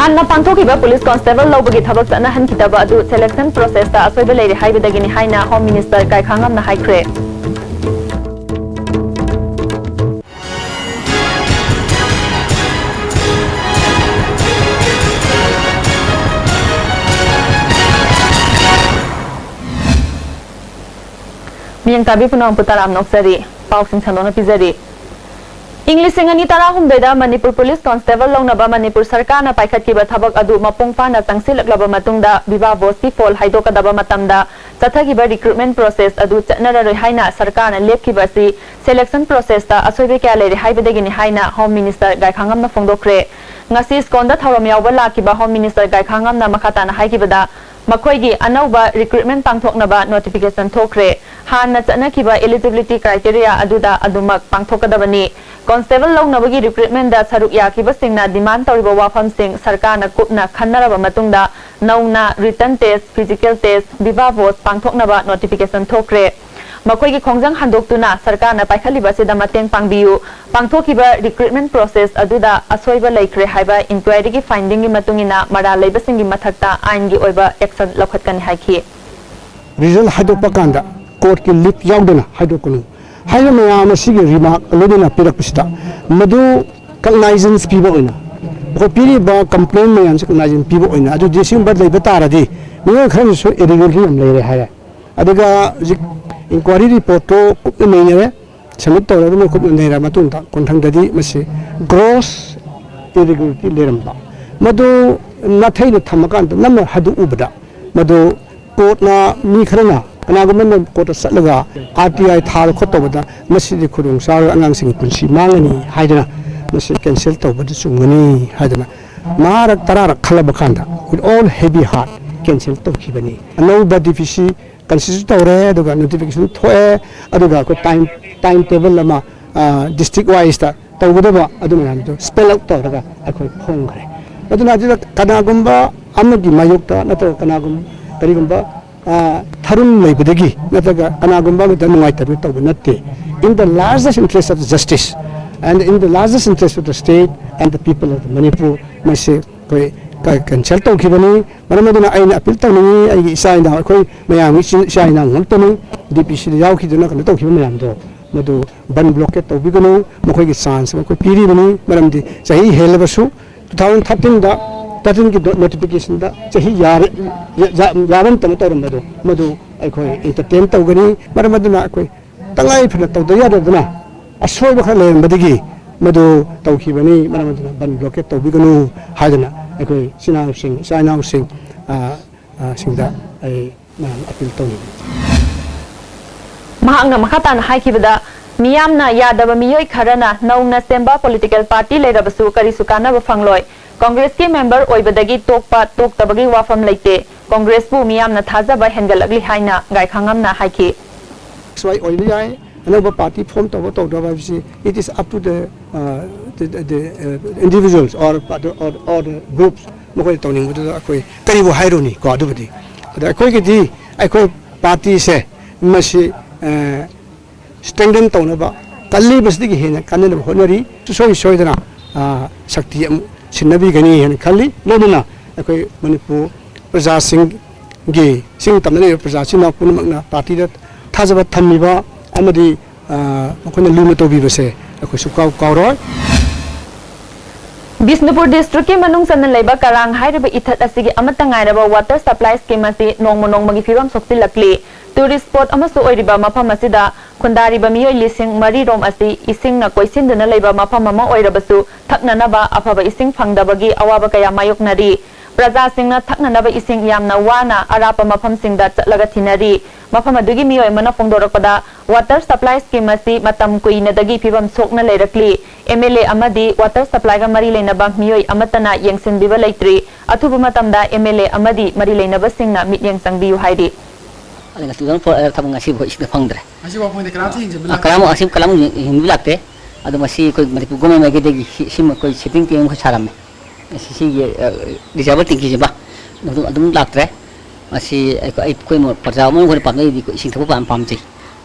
हान्ना पांथोखिबा police constable लौबगी थबक चना हनखितबा अदु selection process ता असोइबे लेरे हाइबदगिनि हाइना होम मिनिस्टर गायखांगमना हाइख्रे मियंग ताबी पुनम पुताराम नोक्सरी पाउसिंग छलोना पिजरी इंग्लिश सिंगनी तरा हुमदैदा मणिपुर पुलिस कांस्टेबल लौनबा मणिपुर सरकार ना पाइखतकिबा थबक अदु मपुंग पाना चंगसिलकलबा मतुंगदा विवाह बोस्ती फॉल हाइदोकदबा मतमदा चथगिबा रिक्रूटमेंट प्रोसेस अदु चटनररै हाइना सरकार ना लेपकिबासी सिलेक्शन प्रोसेस ता असोइबे क्या लेरे हाइबदगिनि हाइना होम मिनिस्टर गायखांगमना फोंदोखरे ngasi skonda thorom yawba lakiba home minister gaikhangamna makhatana haikibada makhoi anauba recruitment pangthoknaba notification thokre hanna chanakiba eligibility criteria aduda adumak pangthokadabani constable longnabagi recruitment da saruk yakiba singna demand toriba wafam sing sarkar na kupna khannaraba matungda nauna written test physical test viva vote pangthoknaba notification thokre मकोई की खोंजंग हंदोक्तुना सरकार ना पाइखलिबा सेदा मतेंग पांगबियु पांगथोकिबा recruitment process अदुदा असोइबा लेख्रे हाइबा inquiry की finding की मतुंगिना मरा लेबसिंग की मथक्ता आइन की ओइबा action लखतकन हाइखि result हाइदोपा कांदा कोर्ट की लिप यावदना हाइदोकनु हाइना मयाम सिगे रिमार्क लोदना पिरकपसिता मदु कग्नाइजेंस पीबा ओइना बको पीरिबा कंप्लेन मयाम से कग्नाइजेंस पीबा ओइना अदु देसिंग बद लेबा तारादि मियो खरसो इरेगुलरिटी हम लेरे हाय अदुगा इंक्वायरी रिपोर्ट तो कुछ नहीं है सबमिट तो रहा कुछ नहीं रहा मतुं था कौन ददी मसे ग्रॉस इरेगुलरिटी लेरंबा मधु नथाई न थमकान तो नम्बर हदु उबदा मधु कोर्ट ना मी खरना अनागमन कोर्ट सलगा आरटीआई थार खतो बदा मसे खुरुंग सार अंगांग सिंग पुंसी मांगनी हाइदना मसे कैंसिल तो बद सुंगनी हाइदना मारक तरारक खलब खांदा with all heavy heart cancel तो खिबनी अनौबा डिफिसी कंसिस्ट तौरे अदुगा नोटिफिकेशन थोए अदुगा को टाइम टेबल लमा डिस्ट्रिक्ट वाइज ता तौगदबा अदुना तो स्पेल आउट तौरगा अखोय फोंगरे अदुना अदुदा कनागुंबा अमगी मायुक्ता नतो कनागुम करिगुंबा थरुम लेबदगी नतगा कनागुंबा द नुंगाइतबे तौब नत्ते in the largest interest of justice and in the largest interest of the state and the people of Manipur मसे कोई कैंसल तौखिबनी मरमदुना आइन अपील तौनी आई इसाइना अखोय मयाम इसाइना ngoltoni डीपीसी यावखिदुना कन तौखिब मयाम दो मदु बन ब्लॉकेट तौबिगनु मखोय की चांस मखोय पीरिबनी मरमदि सही हेलबसु 2013 दा 13 की नोटिफिकेशन दा सही यारन तम तौरमदु मदु अखोय एंटरटेन तौगनी मरमदुना अखोय तंगाई फिन तौद यादना असोयब खा लेमबदिगी मदु तौखिबनी मरमदुना बन ब्लॉकेट तौबिगनु हादना अखोय सिनाव सिंह साइनाव सिंह सिंहदा आई नाम अपील तौनी महांगना मखातान हाइखिबदा मियामना यादव मियोय खरना नौना सेंबा पॉलिटिकल पार्टी लेरबसु करिसु कानब फंगलोय कांग्रेस के मेंबर ओइबदगी तोकपा तोकतबगी वाफम लेते कांग्रेस बु मियामना थाजबा हेंगलगली हाइना गायखांगमना हाइखि स्वाई ओइबि याय another party form to it is up to the individuals or the groups mokoi tawning bu akoi karibu haironi ko adubadi da akoi ki di akoi party se masi strengthen tawnaba kalli basdi ki hena kanna honori soi dana shakti sinnabi gani hen kalli loduna akoi manipur praja singh ge sing tamne praja sina punmakna party da thajaba thammiba amadi मखोना लुम तोबिबसे अखो सुकाव कावरो Bishnupur district के मनुंग सन लेबा करांग हाइरबा इथत असिगे अमत ngairaba water supply scheme असि नोंगमगी फिबम सोक्सिलक्ली tourist spot अमसु ओइरिबा मफम असिदा खुंदारिबा मियोय लिसिंग मरी रोम असि इसिंग न कोइसिनदना लेबा मफम अमा ओइरबसु थकननबा अफबा इसिंग फंगदबगी अवाबा कया मायोकनरी प्रजा सिंगना थकननबा इसिंग यामना वाना अरापा मफम सिंगदा चलगा थिनरी मफम अदुगी मियोय मना फोंदोरकदा वाटर सप्लाई स्कीम असि मतम कुइनदगी फिबम सोकना लेरकली एमएलए अमदी वाटर सप्लाई गा मरी लेनबा मियोय अमतना यंगसिनबिबा लेत्रि अथुबा मतमदा एमएलए अमदी मरी लेनबा सिंगना मित्यंग संगबियु हाइदि अलग student for tabang ngasi bo isna fangdre ngasi wa point kalam hin kalam asim kalam hin bilakte adu masi koi mari pu gome magi degi sim koi setting team ko salam si disable ting ki ba adum laktre masi koi mo parja mo ko pang di ko sing thabu pam chi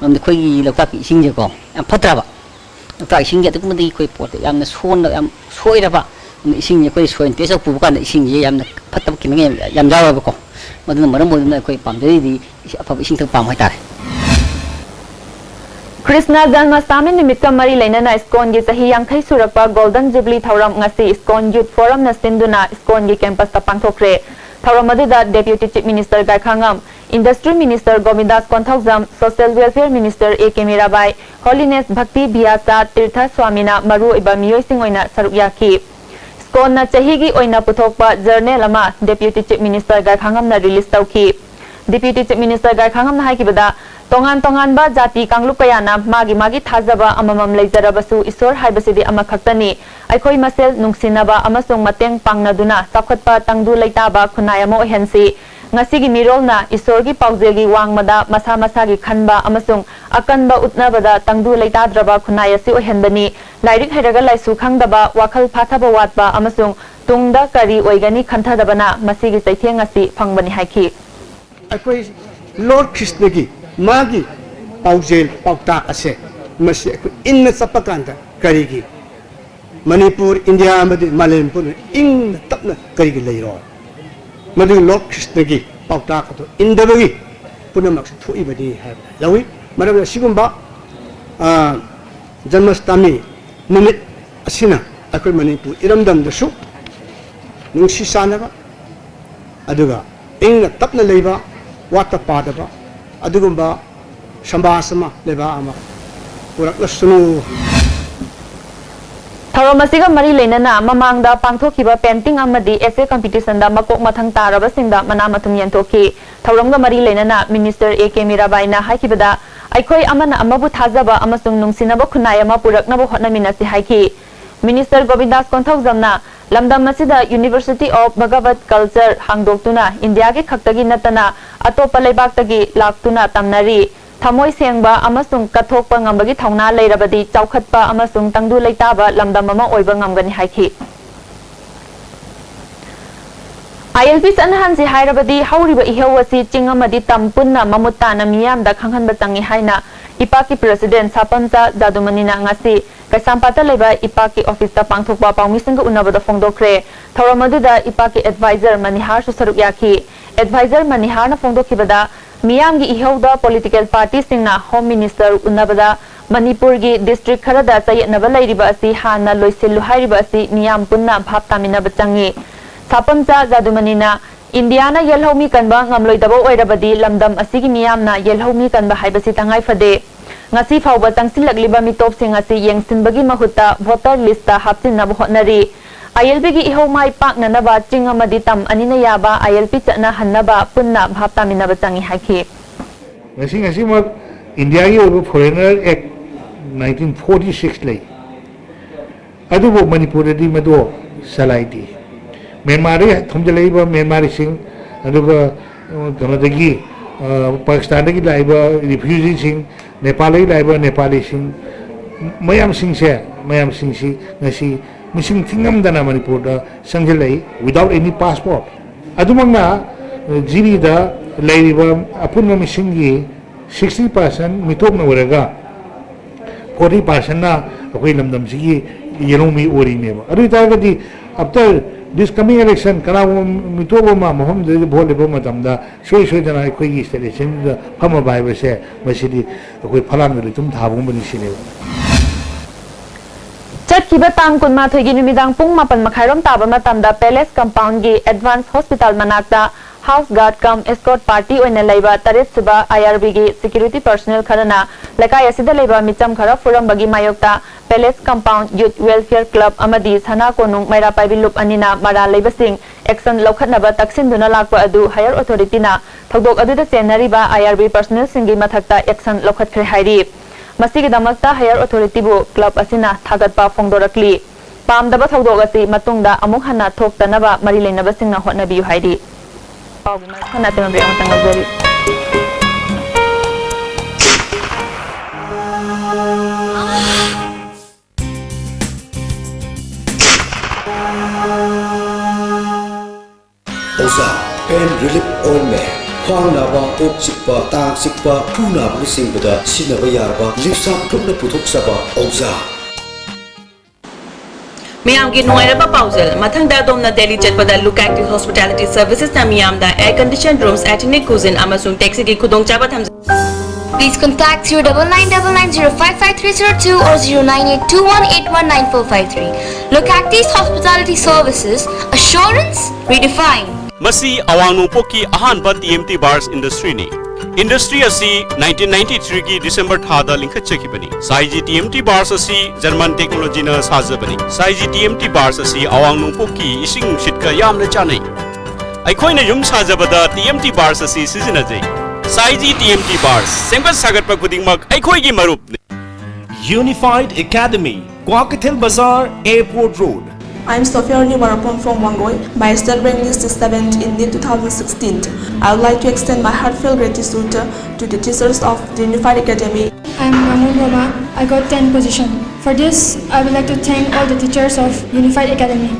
nam de koi lokta ki sing je ko am phatra ba lokta sing je tuk madi koi pot yam na son yam soi ra ba इसिंग कोई Soin test पुब कान इसिंग ये याम फत्तब किनगे याम जावा को मदन मरम बोदन कोई पामदरी दी अफब इसिंग तक palm हाइतारे Krishna Janmashtami निमित्त मरी लेना स्कोन की सही यांखई सुरक्पा गोल्डन जुबली थौरम ngasi स्कोन यूथ फोरम न सिंदुना स्कोन की कैंपस ता पांथोखरे थौरम अदुदा deputy chief minister Gaikhangam industry minister Govindas Konthoujam social welfare minister A K Mirabai holiness भक्ति भियासा तीर्थ स्वामीना मरु इबा मियोइसिंग ओइना सरुक याखी स्कोन न चही की ओइना पुथोकपा जर्नल अमा डेप्यूटी चीफ मिनिस्टर गायखांगम न रिलीज तौखी डेप्यूटी चीफ मिनिस्टर गायखांगम न हाइकिबदा तोंगान तोंगान बा जाति कांगलुप कयाना मागी मागी थाजबा अममम लेजरबसु ईश्वर हाइबसिदि अमखक्तनी अखोई मसेल नुंगसिनबा अमसुंग मतेंग पांगनादुना चाखतपा तंगदु लेताबा खुनाय अमा ओहेनसी ngasi gi mirolna ईश्वर की पाउजेगी वांगमदा मसा मसा की खनबा अमसुंग अकनबा उतनबदा तंगदु लेताद्रबा खुनाय असि ओहेनबनी लाइरिक हैरगा लाइसु खंगदबा वाखल फाथबा वातबा अमसुंग तुंगदा करी ओइगनी खंथदबना मसी gi चैथेंग असि फंगबनी हाइखी अखोई लॉर्ड कृष्ण की मागी पाउजेल पाउता असे मसी अखोई इन सपकांदा करीगी मणिपुर इंडिया मदि मालेमपुर इंग तपना करीगी लेरो मदि लॉर्ड कृष्ण की पाउता को इंदबगी पुनमक थुइबदी है लवी मरब सिगुंबा जन्माष्टमी निमित असिना अखोई मणिपुर इरमदम दसु नुंसी सानबा अदुगा इंग तपना लेबा वाता पादबा अदुगुंबा संबासमा लेबा अमा पुरक्लसुनु थौरम असिगा मरी लेना ममांगदा पांथोखिबा पेंटिंग अमदी एसे कंपटीशन दा मकोक मथंग तारबसिंगदा मना मथुम यंथोखी थौरमगा मरी लेना मिनिस्टर ए के मीराबाईना हाइकिबदा अखोई अमना अमबु थाजबा अमसुंग नुंगसिनबा खुनाय अमा पुरक्नबो होटनमिनासि हाइकी मिनिस्टर गोविंदास कोंथौजमना लमदम मसिदा यूनिवर्सिटी ऑफ भगवत कल्चर हांगदोक्तुना इंडिया के खक्तगी नतना अतोप लेबाक्तगी लाक्तुना तमनरी थमोय सेंगबा अमसुंग कथोकपा ngambagi thongna leirabadi chaukhatpa amasung tangdu leitaba lamdam ama oiba ngamgani haiki ILP sanhansi hairabadi hauriba ihewasi chingamadi tampunna mamutana miyam da khanghanba changi haina ipaki president sapamcha jadumanina ngasi kaisampata leba ipaki office ta pangthokpa pawmisingga unabada phongdokre thoramadida ipaki advisor manihar su saruk yaki advisor manihar na phongdokhibada मियाम की इहौदा political party सिंगना home minister उन्नबदा मणिपुर की district Khardah चयनब लैरिबा असि हाना लोइसिलु हारिबा असि मियाम पुन्ना भाप तामिनब चंगी सापमचा जादुमनिना इंडियाना येलहौमी कनबा ngamloidabo oirabadi lamdam asigi miyamna yelhौमी कनबा हाइबसि तंगाई फदे ngasi fawba tangsilakliba mitop sing asi yengsinbagi mahutta voter list ta hapsinab hotnari ILP की इहौमाई पाकननबा चिंगमदि तम अनिना याबा ILP चना हन्नबा पुन्ना भापतामिनबा चंगी हाइखी ngasi mak India की ओर फॉरेनर एक्ट 1946 ले अदुबो मणिपुर दी मदो सलाइदी म्यांमार थुमजलेबा म्यांमार सिंग अदुगा गनदगी पाकिस्तान की लाइबा रिफ्यूजी सिंग नेपाल की लाइबा नेपाली सिंग मयाम सिंग सी ngasi मिसिंग थिंगमदना मणिपुर संजलई विदाउट एनी पासपोर्ट अदुमंगना जीबीदा लेरिबा अपुन मिसिंगी 60% मितोकना वरगा 40% ना अखोई लमदम सिगी येलोमी ओरिनेबा अदु तागदी आफ्टर दिस कमिंग इलेक्शन कना मितोबमा महम दे भोट लेबा मतमदा सोय सोय जना अखोई स्टेलेशन फमा बाइबसे मसिदी अखोई फलाम दे तुम थाबुम बनि सिनेबा चटखिबा तांग कुनमाथोगी नुमिदांग पुंग मापन मखाइरोम ताबा मतमदा पैलेस कंपाउंड की एडवांस हॉस्पिटल मनाक्ता house guard cum escort party ओइना लेबा तरेत सुबा IRB की सिक्योरिटी पर्सनल खरना लकाय असिदा लेबा मिचम खरा फुरमबगी मायोक्ता palace compound youth welfare club अमदी सना कोनुंग मैरा पाइबिलुप अनिना मरा लेबसिंग एक्शन लौखतनबा तक्सिनदुना लाकपा अदु हायर अथॉरिटीना थौदोक अदुदा चेनरीबा IRB पर्सनल सिंगी मथक्ता एक्शन लौखतखरे हाइरी मसिगिदमक्ता हायर अथॉरिटी बु क्लब असिना थागतपा फोंदोरकली पामदबा थौदोक असि मतुंगदा अमुक हन्ना थोक्तनबा मरी लेनबा सिंगना होटनबियु हाइरी पाउगी मखना तेमब्रे अमतंग गजरी ओसा पेन रिलीफ ऑइंटमेंट ख्वांगनाबा ओक चिकपा तांग चिकपा फुनाबा सिंबदा सिनबा यारबा लिपसा थुपना पुथोक सबा ओजा Miyam ki nuwairaba pausel, mathangda domna Delhi chatpada Look Active Hospitality Services na miyamda air conditioned rooms, ethnic cuisine amasung taxi ki khudongchaba thamja. Please contact 0999055302 or 0982181945. Look Active Hospitality Services, assurance redefined. Masi Awangnupoki Ahanba TMT Bars Industry ni. Industry asi 1993 ki December thada linkha chekibani. Saiji TMT Bars asi German technology na sajabani. Saiji TMT Bars asi Awangnupoki ising shitka yamna chanai. Aikhoina yum sajabada TMT Bars asi sizinajai. Saiji TMT Bars semba sagatpa khudingmak aikhoi gi marup. Unified Academy, Kwakathil Bazaar, Airport Road. I'm Sophia Warapon from Wangoy. My state rank is 7th in the 2016. I would like to extend my heartfelt gratitude to the teachers of the Unified Academy. I'm Ramon Roma. I got 10th position. For this, I would like to thank all the teachers of Unified Academy.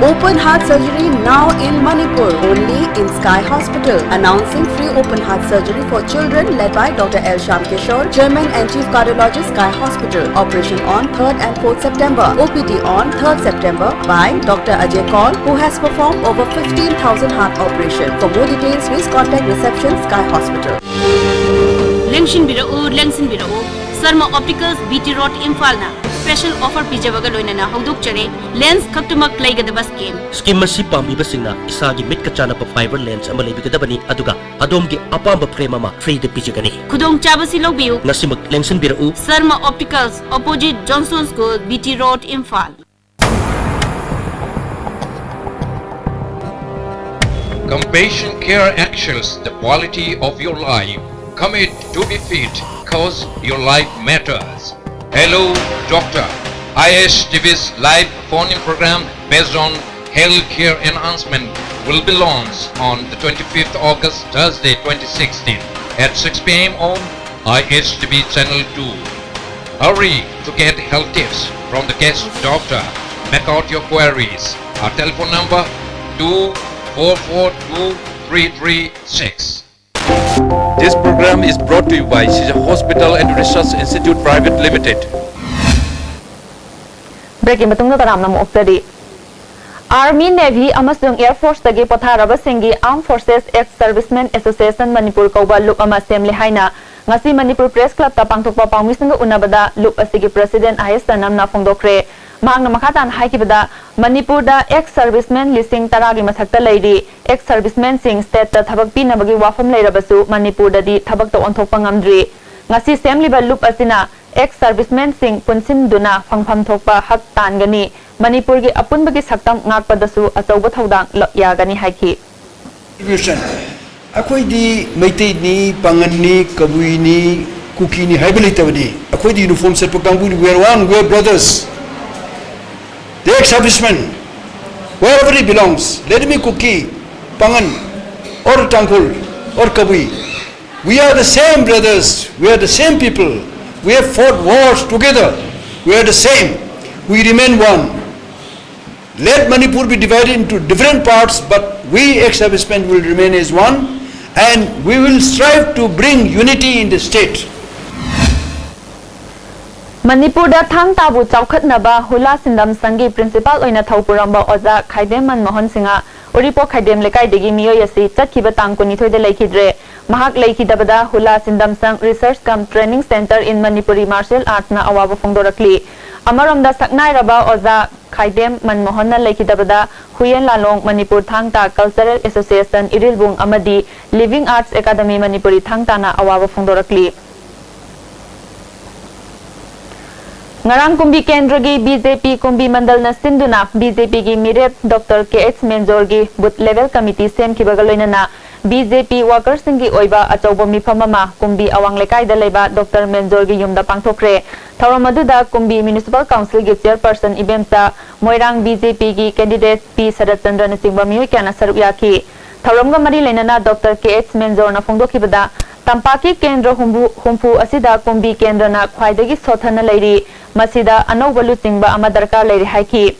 Open heart surgery now in Manipur, only in Sky Hospital. Announcing free open heart surgery for children led by Dr. L. Shamkishore, Chairman and Chief Cardiologist, Sky Hospital. Operation on 3rd and 4th September. OPD on 3rd September by Dr. Ajay Kaul, who has performed over 15,000 heart operations. For more details, please contact reception Sky Hospital. Lengshin Birao, Sarma Opticals, BT Road, Imphal. Special offer pijabaga loinana hauduk chare lens khaktumak leigadaba scheme. Scheme masi pambibasinga isagi mit kachana pa fiber lens ama leibigadabani aduga adomgi apamba frame ama free de pijagani. Khudong chabasi logbiu. Nasimak lengsin birau. Sarma Opticals, opposite Johnson School, BT Road, Imphal. Compassion Care actuals the quality of your life. Commit to be fit, cause your life matters. Hello Doctor. ISTV's live phone-in program based on healthcare enhancement will be launched on the 25th August, Thursday 2016 at 6 p.m. on ISTV Channel 2. Hurry to get health tips from the guest doctor. Make out your queries. Our telephone number 2442336. This program is brought to you by Sija Hospital and Research Institute Private Limited. Breaking matungna taram na muktadi. Army, Navy, amasung Air Force tagi potharaba singi Armed Forces Ex-Servicemen Association Manipur kauba look ama assembly haina ngasi Manipur Press Club ta pangthokpa pangmisnga unabada look asigi President IS Tanam na phongdokre. Mahang na makatan haikibada Manipur da ex-servicemen listing taragi mathakta leiri ex-servicemen sing state ta thabak pinabagi wafam leirabasu Manipur da di thabak ta onthokpa ngamdri ngasi assembly ba loop asina ex-servicemen sing punsin duna phangpham thokpa hak tangani Manipur gi apunbagi saktam ngakpadasu achauba thodang yagani haiki akhoi di meitei ni pangani kabui ni kuki ni haibali tabani akhoi di uniform set pakangbu we are one, we are brothers. The ex-serviceman, wherever he belongs, let him be Kuki, Pangan, or Tangkul, or Kabui. We are the same brothers, we are the same people. We have fought wars together. We are the same. We remain one. Let Manipur be divided into different parts, but we ex-servicemen will remain as one, and we will strive to bring unity in the state. Manipur da thang tabu chaukhatnaba hula sindam sangi principal oina thopuramba oza Khaidem Manmohan Singha Uripo Khaidem lekai degi miyoi asi chatkiba tangkuni thoide lekhidre mahak lekhidabada hula sindam sang research cum training center in Manipuri martial arts na awaba phongdorakli amaramda saknai raba oza Khaidem Manmohan na lekhidabada Huyen Lalong Manipur Thangta Cultural Association Irilbung amadi Living Arts Academy Manipuri Thangta na awaba phongdorakli Ngarang Kumbi Kendra gi BJP Kumbi Mandal na sinduna BJP gi Mirep Dr. KH Menjor gi Booth Level Committee sem kibaga loinana BJP workers singi oiba achauba mifamama Kumbi Awang Lekai da leba Dr. Menjor gi yumda pangthokre Thauramadu Kumbi Municipal Council gi chairperson Ibemta Moirang BJP gi candidate P Sarat Chandra na singba mioi kana saruk yaki Thauramga mari leinana Dr. KH Menjor na phongdokibada Tampaki Kendra humpu asida Kumbi Kendra na khwaidagi sothana leiri Masida Anauba Lutingba ama darkar leiri haiki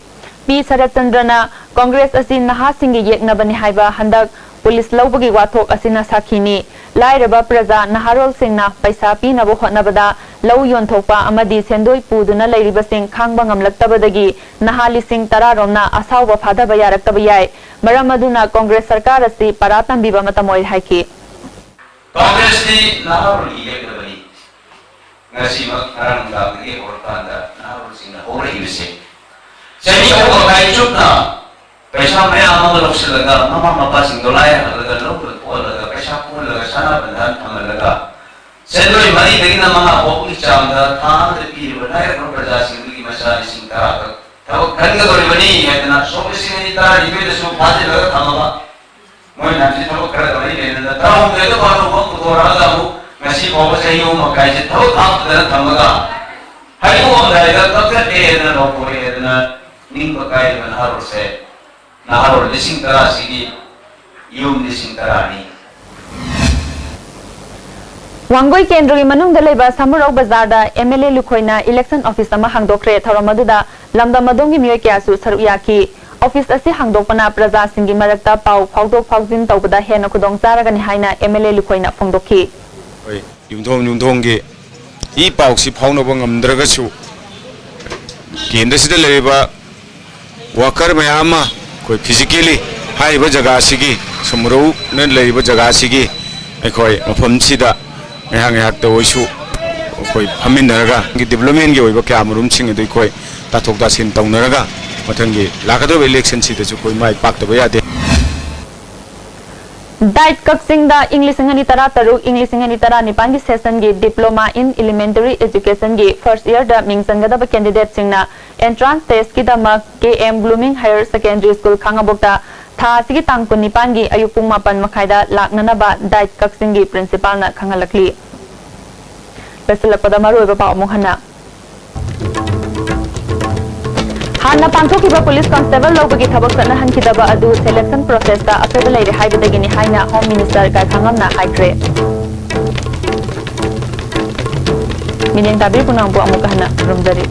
P Sarat Chandra na Congress asi naha singi yeknabani haiba handak police लौबगी वाथोक असिना साखीनी लाइरबा प्रजा नहारोल सिंगना पैसा पीनबो होटनबदा लौ योनथोकपा अमदी सेंदोय पुदुना लैरिबसिंग खांगबा ngamlaktabadagi नहा लिसिंग 10 रोमना असावबा फादबा यारक्तबा याय मरम अदुना कांग्रेस सरकार असि पारा तंबिबा मतमोय हाइकी कांग्रेस नि नहारोल इलेक्टबनी ngasimak karang dagi horkanda nahar singna hore yuse semi ko kai chupna paisa me amang loksalaga mama mapa singdolai halaga lok olaga paisa pulaga sana bandhan thamalaga sendoi mari begina mama bokni chamda tha de pi banai ro praja singli masa singta thaw khanga dori bani hedna sobisi ni ta ibe de so phaje laga thamaga moi namsi thaw khara dori ne ta hum de to banu bok to raga mu ngasi bobo sahi um kai je thaw thap de thamaga hai um dai da tak de na no pore na ning bakai ban har se nahar lising tara sigi yum lising tara ni वांगोई केंद्र की मनुंग दलेबा सामुराव बाजार दा MLA लुखोइना election office अमा हांगदोक्रे थरमदुदा lambda मदोंगी मियोय क्यासु सरुयाकी office असी हांगदोपना प्रजा सिंगी मरक्ता पाउ फाउदोक फाउजिन तौबदा हेना खुदोंग चारगनि हाइना MLA लुखोइना फोंदोखी ओइ युमथोंगी ई पाउसी फाउनबो ngamdragasu केंद्र सिदा लेबा वर्कर मयामा कोई फिजिकली हाइबा जगह सिगी समुराव न लेबा जगह सिगी अखोय मफम सिदा ꯉꯍꯥꯛ ꯉꯍꯥꯛꯇ ꯑꯣꯏꯁꯨ ꯑꯩꯈꯣꯏ ꯐꯝꯃꯤꯟꯅꯔꯒ ꯗꯤꯕꯂꯞꯃꯦꯟꯒꯤ ꯑꯣꯏꯕ ꯀꯌꯥ ꯃꯔꯨꯝꯁꯤꯡ ꯑꯗꯨ ꯑꯩꯈꯣꯏ ꯇꯥꯊꯣꯛ ꯇꯥꯁꯤꯟ ꯇꯧꯅꯔꯒ ꯃꯊꯪꯒꯤ ꯂꯥꯛꯀꯗꯧꯔꯤꯕ ꯏꯂꯦꯛꯁꯟꯁꯤꯗꯁꯨ ꯑꯩꯈꯣꯏ ꯃꯥꯏ ꯄꯥꯛꯇꯕ ꯌꯥꯗꯦ डाइट कक्सिंगदा इंग्लिश अंगनी तरा तरुक इंग्लिश अंगनी तरा निपान की सेशन की डिप्लोमा इन एलिमेंटरी एजुकेशन की फर्स्ट ईयर दा मिंगसंगदब कैंडिडेट सिंगना एंट्रांस टेस्ट की दमा KM blooming higher secondary school खांगाबोक्ता था सिगी तांग कुन निपान की अयुक पुंग मापन मखाइदा लाकननबा डाइट कक्सिंग की प्रिंसिपल ना खंगलकली पेसलपदा मरुबा पाव मोहना हाना पांथोकिबा पुलिस कांस्टेबल लोबगी थबक सना हनखिदबा अदु सिलेक्शन प्रोसेस दा अफेबल लेरे हाइबदगिनी हाइना होम मिनिस्टर का खांगमना हाइक्रे मिनिंग ताबी पुनांगबो अमुक हना रुमजरी